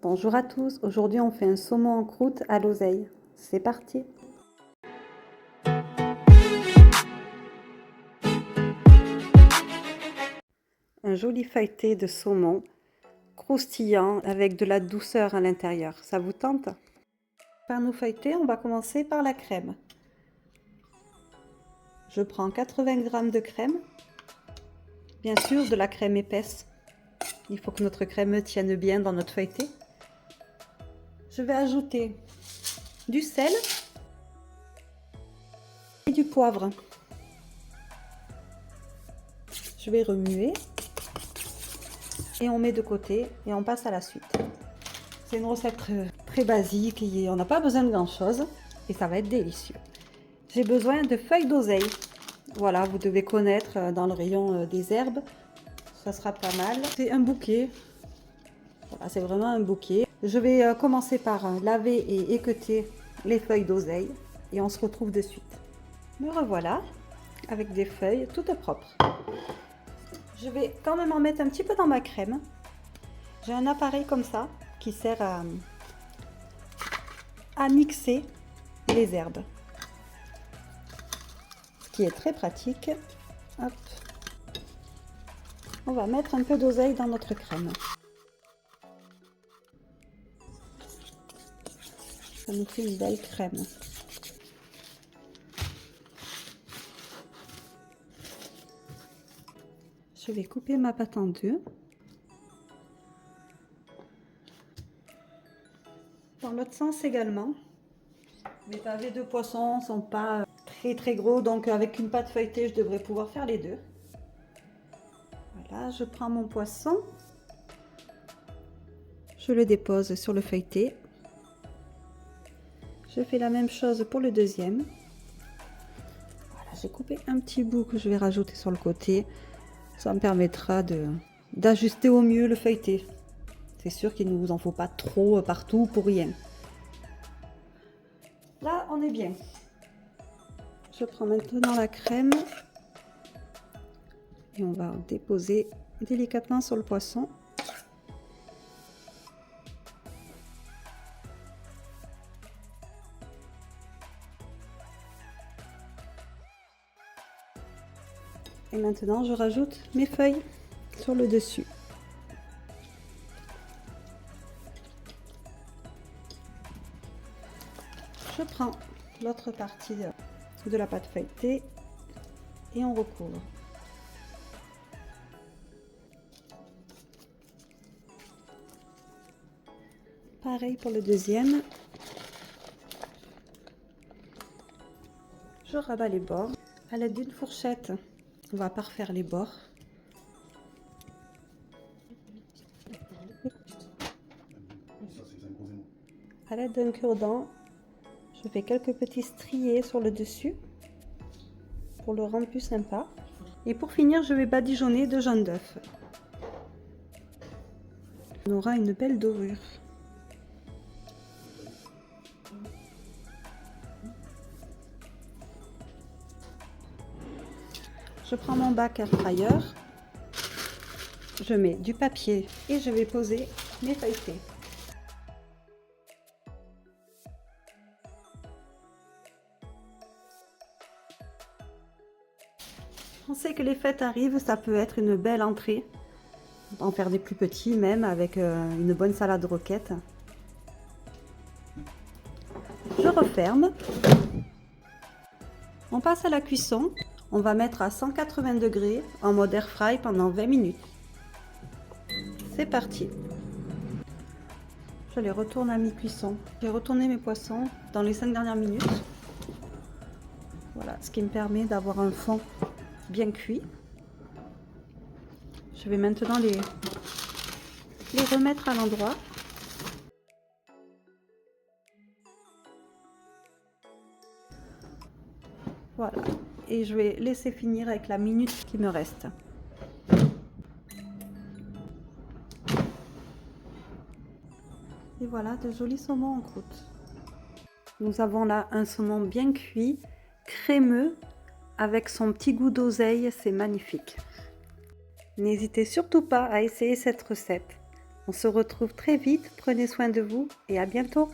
Bonjour à tous, aujourd'hui on fait un saumon en croûte à l'oseille. C'est parti! Un joli feuilleté de saumon, croustillant avec de la douceur à l'intérieur. Ça vous tente? Pour nos feuilletés, on va commencer par la crème. Je prends 80 g de crème, bien sûr de la crème épaisse. Il faut que notre crème tienne bien dans notre feuilleté. Je vais ajouter du sel et du poivre. Je vais remuer et on met de côté et on passe à la suite. C'est une recette très basique et on n'a pas besoin de grand chose et ça va être délicieux. J'ai besoin de feuilles d'oseille. Voilà, vous devez connaître dans le rayon des herbes. Ça sera pas mal. C'est un bouquet. Voilà, c'est vraiment un bouquet. Je vais commencer par laver et équeuter les feuilles d'oseille et on se retrouve de suite. Me revoilà avec des feuilles toutes propres. Je vais quand même en mettre un petit peu dans ma crème. J'ai un appareil comme ça qui sert à mixer les herbes. Ce qui est très pratique. Hop. On va mettre un peu d'oseille dans notre crème. Ça nous fait une belle crème. Je vais couper ma pâte en deux. Dans l'autre sens également. Mes pavés de poisson ne sont pas très gros, donc avec une pâte feuilletée, je devrais pouvoir faire les deux. Voilà, je prends mon poisson. Je le dépose sur le feuilleté. Je fais la même chose pour le deuxième. Voilà, j'ai coupé un petit bout que je vais rajouter sur le côté. Ça me permettra d'ajuster au mieux le feuilleté. C'est sûr qu'il ne vous en faut pas trop partout pour rien. Là, on est bien. Je prends maintenant la crème et on va déposer délicatement sur le poisson. Et maintenant, je rajoute mes feuilles sur le dessus. Je prends l'autre partie de la pâte feuilletée et on recouvre. Pareil pour le deuxième. Je rabats les bords. À l'aide d'une fourchette, on va parfaire les bords. À l'aide d'un cure-dent, je fais quelques petits striés sur le dessus pour le rendre plus sympa. Et pour finir, je vais badigeonner de jaune d'œuf. On aura une belle dorure. Je prends mon bac air fryer, je mets du papier et je vais poser mes feuilletés. On sait que les fêtes arrivent, ça peut être une belle entrée. En faire des plus petits même avec une bonne salade roquette. Je referme. On passe à la cuisson. On va mettre à 180 degrés en mode air fry pendant 20 minutes. C'est parti. Je les retourne à mi-cuisson. J'ai retourné mes poissons dans les 5 dernières minutes. Voilà, ce qui me permet d'avoir un fond bien cuit. Je vais maintenant les remettre à l'endroit. Voilà, et je vais laisser finir avec la minute qui me reste. Et voilà, de jolis saumons en croûte. Nous avons là un saumon bien cuit, crémeux, avec son petit goût d'oseille, c'est magnifique. N'hésitez surtout pas à essayer cette recette. On se retrouve très vite, prenez soin de vous et à bientôt.